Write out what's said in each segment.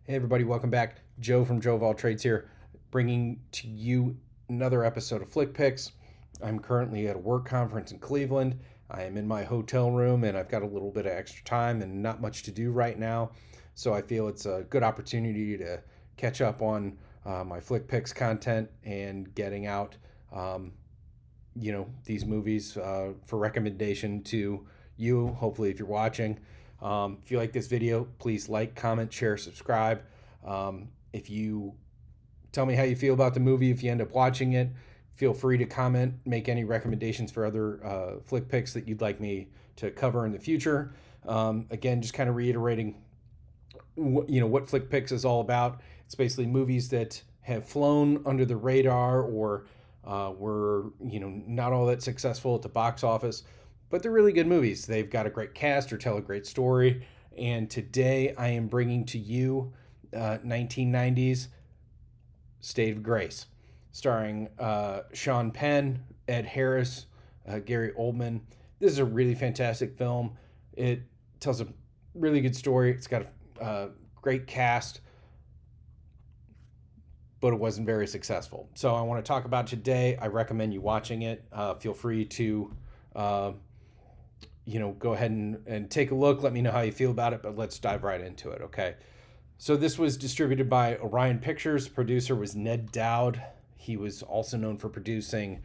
Hey everybody, welcome back. Joe from Joe of All Trades here, bringing to you another episode of Flick Picks. I'm currently at a work conference in Cleveland. I am in my hotel room and I've got a little bit of extra time and not much to do right now. So I feel it's a good opportunity to catch up on my Flick Picks content and getting out, these movies for recommendation to you, hopefully, if you're watching. If you like this video, please like, comment, share, subscribe. If you tell me how you feel about the movie, if you end up watching it, feel free to comment, make any recommendations for other flick picks that you'd like me to cover in the future. Again, just kind of reiterating, what flick picks is all about. It's basically movies that have flown under the radar or were not all that successful at the box office, but they're really good movies. They've got a great cast or tell a great story. And today I am bringing to you 1990s State of Grace, starring Sean Penn, Ed Harris, Gary Oldman. This is a really fantastic film. It tells a really good story. It's got a great cast, but it wasn't very successful. So I want to talk about it today. I recommend you watching it. Feel free to go ahead and take a look. Let me know how you feel about it, but let's dive right into it, okay? So this was distributed by Orion Pictures. Producer was Ned Dowd. He was also known for producing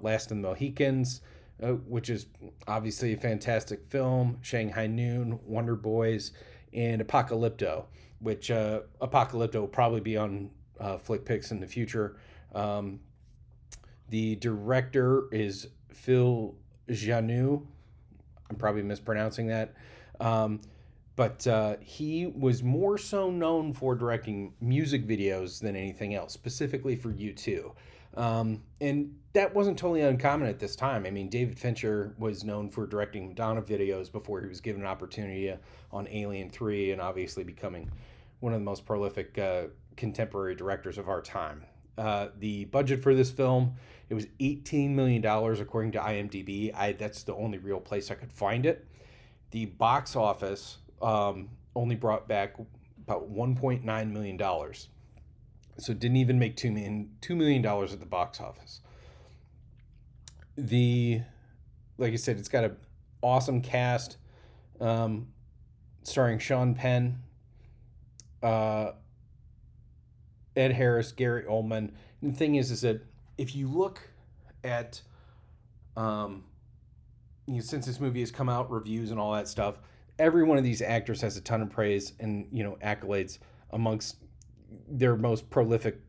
Last of the Mohicans, which is obviously a fantastic film, Shanghai Noon, Wonder Boys, and Apocalypto, which Apocalypto will probably be on Flick Picks in the future. The director is Phil Janu. I'm probably mispronouncing that. But he was more so known for directing music videos than anything else, specifically for U2. And that wasn't totally uncommon at this time. I mean, David Fincher was known for directing Madonna videos before he was given an opportunity on Alien 3 and obviously becoming one of the most prolific contemporary directors of our time. The budget for this film, it was $18 million according to IMDb. That's the only real place I could find it. The box office only brought back about $1.9 million. So it didn't even make $2 million at the box office. Like I said, it's got an awesome cast, starring Sean Penn, Ed Harris, Gary Oldman. And the thing is that if you look at, since this movie has come out, reviews and all that stuff, every one of these actors has a ton of praise and accolades amongst their most prolific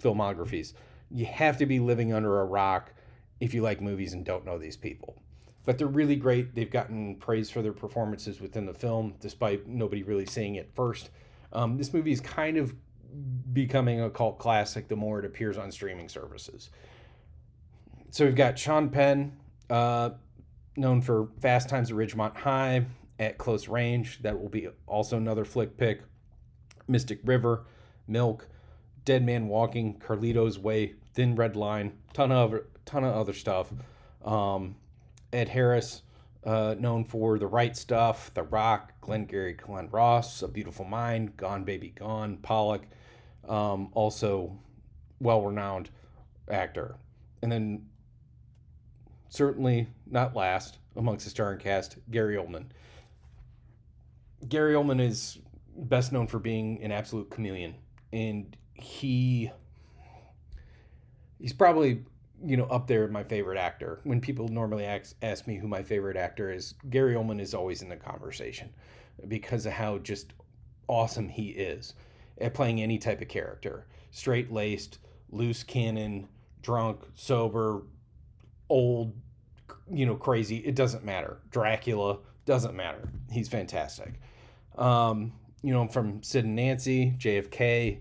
filmographies. You have to be living under a rock if you like movies and don't know these people. But they're really great. They've gotten praise for their performances within the film, despite nobody really seeing it first. This movie is kind of becoming a cult classic the more it appears on streaming services. So we've got Sean Penn, known for Fast Times at Ridgemont High, At Close Range. That will be also another flick pick. Mystic River, Milk, Dead Man Walking, Carlito's Way, Thin Red Line, ton of other stuff. Ed Harris, known for The Right Stuff, The Rock, Glengarry Glen Ross, A Beautiful Mind, Gone Baby Gone, Pollock, also well-renowned actor. And then certainly not last amongst the starring cast, Gary Oldman. Gary Oldman is best known for being an absolute chameleon, and he's probably up there with my favorite actor. When people normally ask me who my favorite actor is, Gary Oldman is always in the conversation because of how just awesome he is at playing any type of character. Straight-laced, loose cannon, drunk, sober, old, crazy. It doesn't matter. Dracula, doesn't matter. He's fantastic. From Sid and Nancy, JFK,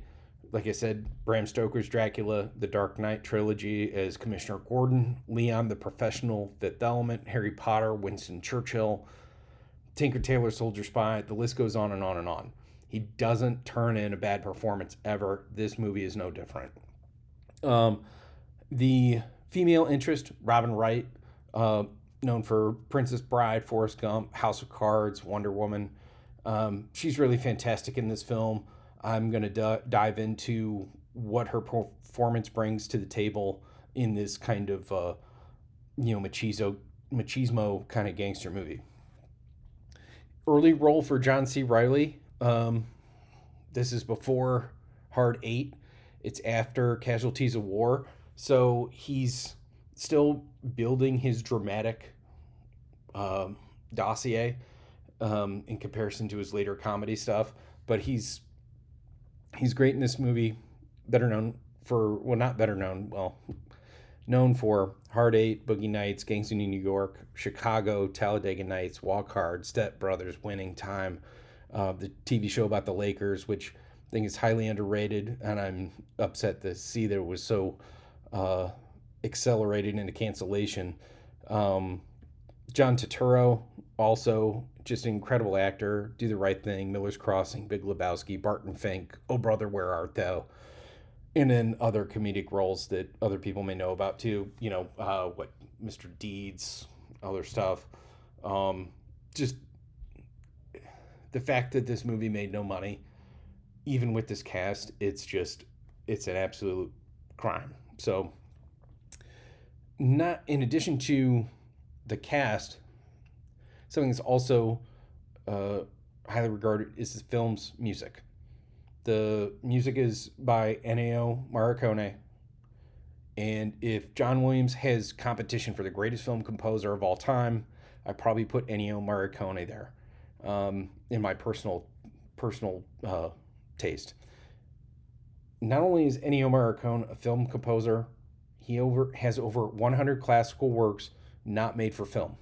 like I said, Bram Stoker's Dracula, The Dark Knight trilogy as Commissioner Gordon, Leon the Professional, Fifth Element, Harry Potter, Winston Churchill, Tinker Tailor Soldier Spy. The list goes on and on and on. He doesn't turn in a bad performance ever. This movie is no different. The female interest, Robin Wright, known for Princess Bride, Forrest Gump, House of Cards, Wonder Woman. She's really fantastic in this film. I'm going to dive into what her performance brings to the table in this kind of machismo kind of gangster movie. Early role for John C. Riley. This is before Hard Eight. It's after Casualties of War, so he's still building his dramatic dossier in comparison to his later comedy stuff. But he's great in this movie. Better known for, well, not better known, well, known for Hard Eight, Boogie Nights, Gangs in New York, Chicago, Talladega Nights, Walk Hard, Step Brothers, Winning Time, the TV show about the Lakers, which I think is highly underrated, and I'm upset to see that it was so accelerated into cancellation. John Turturro, also just an incredible actor. Do the Right Thing, Miller's Crossing, Big Lebowski, Barton Fink, Oh Brother, Where Art Thou? And then other comedic roles that other people may know about too. Mr. Deeds, other stuff. Just the fact that this movie made no money, even with this cast, it's an absolute crime. So, not in addition to the cast, something that's also highly regarded is the film's music. The music is by Ennio Morricone. And if John Williams has competition for the greatest film composer of all time, I probably put Ennio Morricone there in my personal taste. Not only is Ennio Morricone a film composer, he has over 100 classical works not made for film.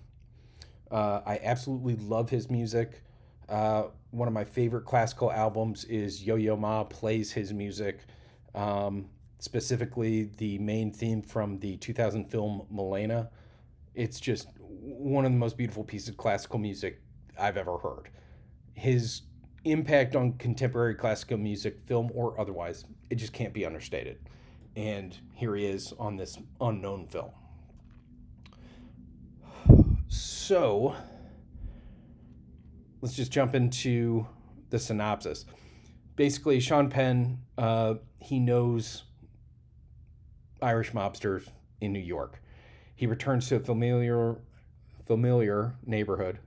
I absolutely love his music. One of my favorite classical albums is Yo-Yo Ma plays his music, specifically the main theme from the 2000 film Milena. It's just one of the most beautiful pieces of classical music I've ever heard. His impact on contemporary classical music, film or otherwise, it just can't be understated. And here he is on this unknown film. So, let's just jump into the synopsis. Basically, Sean Penn, he knows Irish mobsters in New York. He returns to a familiar neighborhood.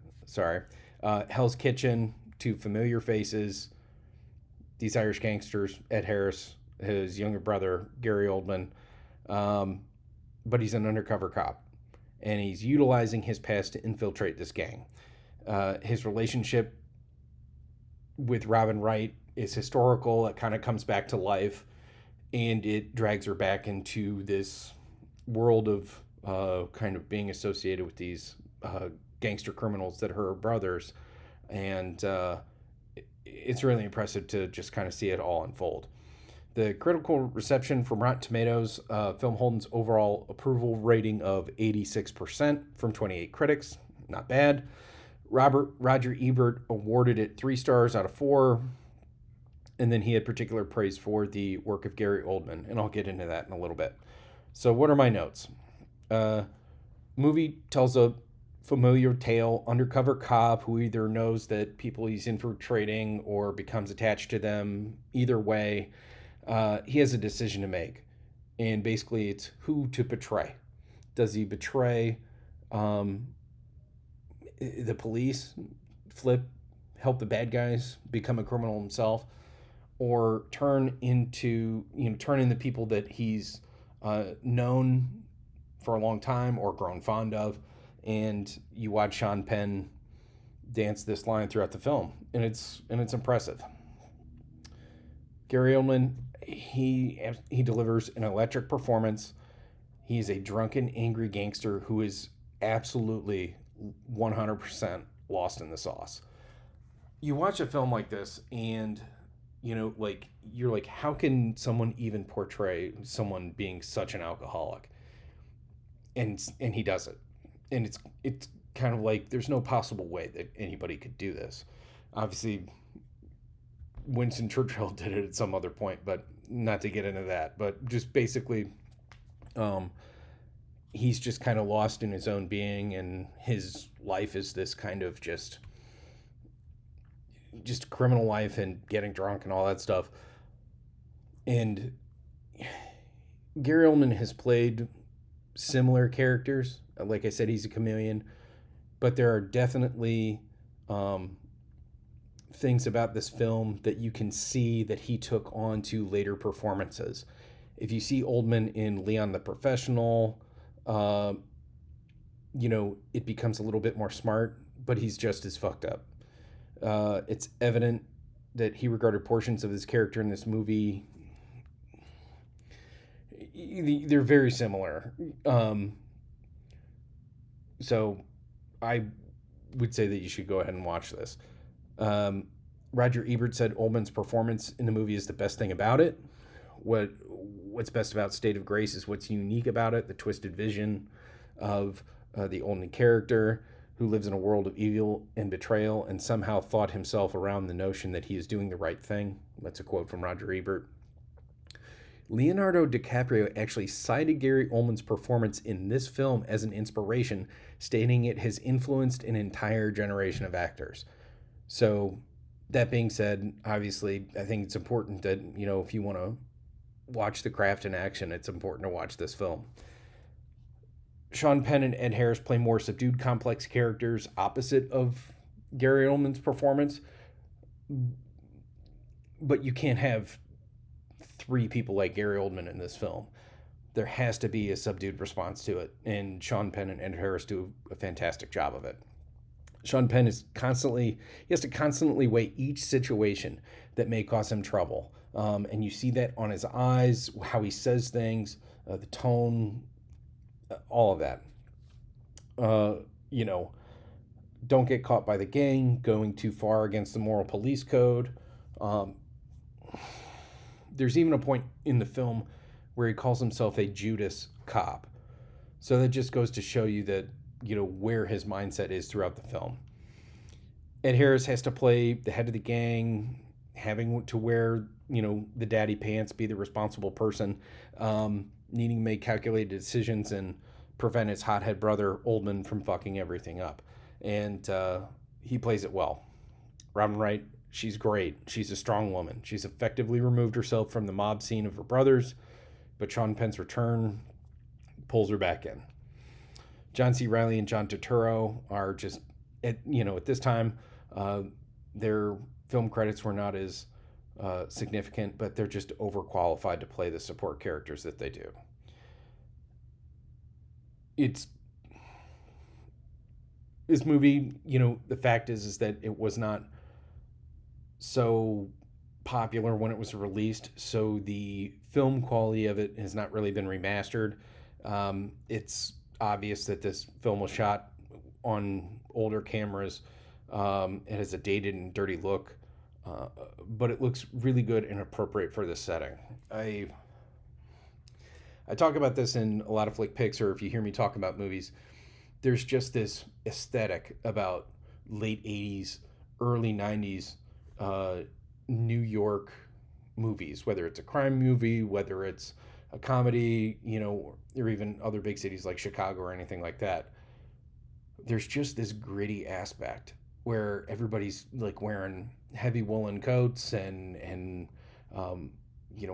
Hell's Kitchen, to familiar faces. These Irish gangsters, Ed Harris, his younger brother Gary Oldman, but he's an undercover cop, and he's utilizing his past to infiltrate this gang. His relationship with Robin Wright is historical. It kind of comes back to life, and it drags her back into this world of kind of being associated with these gangster criminals that are her brothers. And it's really impressive to just kind of see it all unfold. The critical reception from Rotten Tomatoes, film holds overall approval rating of 86% from 28 critics. Not bad. Roger Ebert awarded it 3 stars out of 4. And then he had particular praise for the work of Gary Oldman. And I'll get into that in a little bit. So what are my notes? Movie tells a familiar tale. Undercover cop who either knows that people he's infiltrating or becomes attached to them. Either way, he has a decision to make. And basically it's who to betray. Does he betray the police, help the bad guys become a criminal himself, or turn in the people that he's known for a long time or grown fond of? And you watch Sean Penn dance this line throughout the film, and it's impressive. Gary Oldman, he delivers an electric performance. He's a drunken, angry gangster who is absolutely 100% lost in the sauce. You watch a film like this, and you're like, how can someone even portray someone being such an alcoholic? And he does it, and it's kind of like there's no possible way that anybody could do this. Obviously, Winston Churchill did it at some other point, but not to get into that. But just basically, he's just kind of lost in his own being, and his life is this kind of just just criminal life and getting drunk and all that stuff. And Gary Oldman has played similar characters. Like I said, he's a chameleon, but there are definitely um, things about this film that you can see that he took on to later performances. If you see Oldman in Leon the Professional, uh, it becomes a little bit more smart, but he's just as fucked up. It's evident that he regarded portions of his character in this movie. They're very similar. So I would say that you should go ahead and watch this. Um, Roger Ebert said Oldman's performance in the movie is the best thing about it. What's best about State of Grace is what's unique about it, the twisted vision of the Oldman character who lives in a world of evil and betrayal and somehow thought himself around the notion that he is doing the right thing. That's a quote from Roger Ebert. Leonardo DiCaprio actually cited Gary Oldman's performance in this film as an inspiration, stating it has influenced an entire generation of actors. So, that being said, obviously, I think it's important that, if you want to watch the craft in action, it's important to watch this film. Sean Penn and Ed Harris play more subdued, complex characters opposite of Gary Oldman's performance. But you can't have three people like Gary Oldman in this film. There has to be a subdued response to it, and Sean Penn and Ed Harris do a fantastic job of it. Sean Penn has to constantly weigh each situation that may cause him trouble. And you see that on his eyes, how he says things, the tone, all of that. Don't get caught by the gang, going too far against the moral police code. There's even a point in the film where he calls himself a Judas cop. So that just goes to show you that, where his mindset is throughout the film. Ed Harris has to play the head of the gang, having to wear, the daddy pants, be the responsible person, needing to make calculated decisions and prevent his hothead brother Oldman from fucking everything up. And he plays it well. Robin Wright, she's great. She's a strong woman. She's effectively removed herself from the mob scene of her brothers, but Sean Penn's return pulls her back in. John C. Reilly and John Turturro are just, at this time, their film credits were not as significant, but they're just overqualified to play the support characters that they do. This movie, the fact is that it was not so popular when it was released, so the film quality of it has not really been remastered. It's obvious that this film was shot on older cameras. It has a dated and dirty look, but it looks really good and appropriate for this setting. I talk about this in a lot of flick picks, or if you hear me talk about movies, there's just this aesthetic about late 80s, early 90s New York movies, whether it's a crime movie, whether it's a comedy, or even other big cities like Chicago or anything like that. There's just this gritty aspect where everybody's like wearing heavy woolen coats and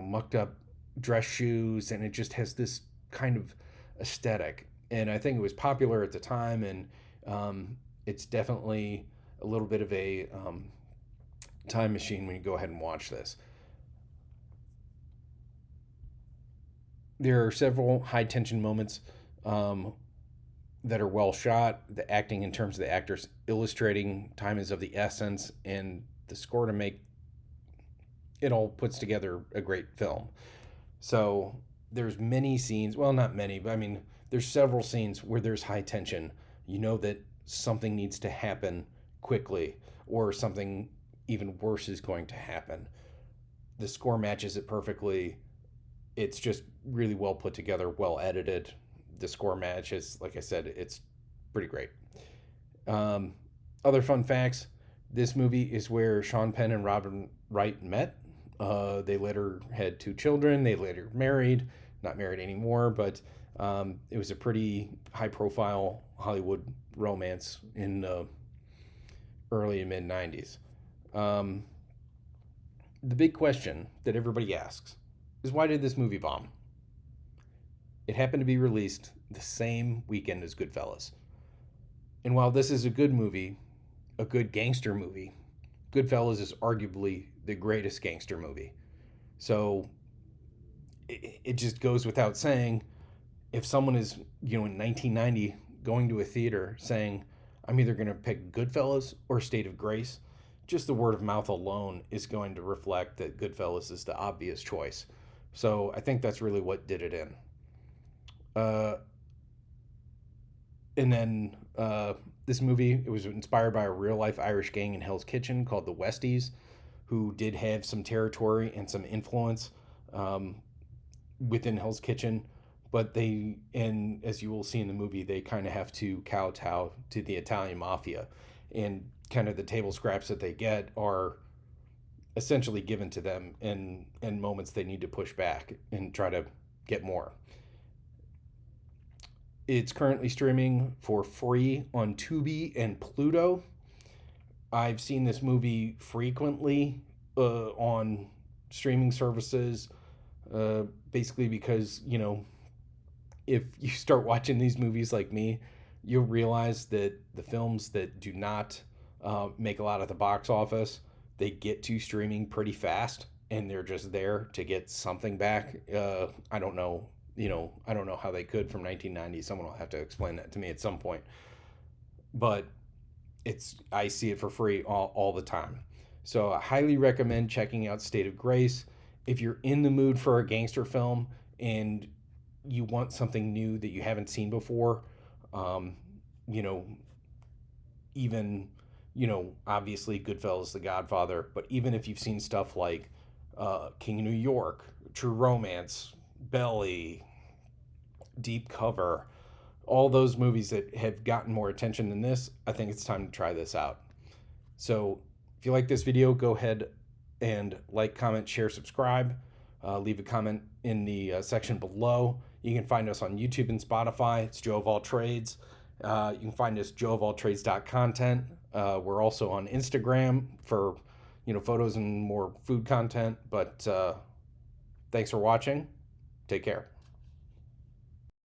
mucked up dress shoes, and it just has this kind of aesthetic. And I think it was popular at the time, and it's definitely a little bit of a time machine when you go ahead and watch this. There are several high tension moments that are well shot. The acting in terms of the actors illustrating time is of the essence, and the score to make it all puts together a great film. So there's many scenes, well, not many, but I mean, there's several scenes where there's high tension. You know that something needs to happen quickly, or something even worse is going to happen. The score matches it perfectly. It's just really well put together, well edited. The score matches, like I said, it's pretty great. Other fun facts: this movie is where Sean Penn and Robin Wright met. They later had 2 children. They later married, not married anymore, but it was a pretty high-profile Hollywood romance in the early and mid-90s. Um, the big question that everybody asks is, why did this movie bomb? It happened to be released the same weekend as Goodfellas. And while this is a good movie, a good gangster movie, Goodfellas is arguably the greatest gangster movie. So it just goes without saying, if someone is, in 1990 going to a theater saying, I'm either going to pick Goodfellas or State of Grace, just the word of mouth alone is going to reflect that Goodfellas is the obvious choice. So I think that's really what did it in. Uh, and then this movie, it was inspired by a real life Irish gang in Hell's Kitchen called the Westies, who did have some territory and some influence um, within Hell's Kitchen. But they, and as you will see in the movie, they kind of have to kowtow to the Italian mafia, and kind of the table scraps that they get are essentially given to them in moments they need to push back and try to get more. It's currently streaming for free on Tubi and Pluto. I've seen this movie frequently on streaming services, basically because, if you start watching these movies like me, you'll realize that the films that do not make a lot at the box office, they get to streaming pretty fast, and they're just there to get something back. I don't know, I don't know how they could from 1990. Someone will have to explain that to me at some point. But I see it for free all the time. So I highly recommend checking out State of Grace. If you're in the mood for a gangster film and you want something new that you haven't seen before, um, you know, even, obviously Goodfellas, The Godfather, but even if you've seen stuff like King of New York, True Romance, Belly, Deep Cover, all those movies that have gotten more attention than this, I think it's time to try this out. So if you like this video, go ahead and like, comment, share, subscribe. Leave a comment in the section below. You can find us on YouTube and Spotify. It's Joe of All Trades. You can find us Joeofalltrades.content. We're also on Instagram for photos and more food content. But thanks for watching. Take care.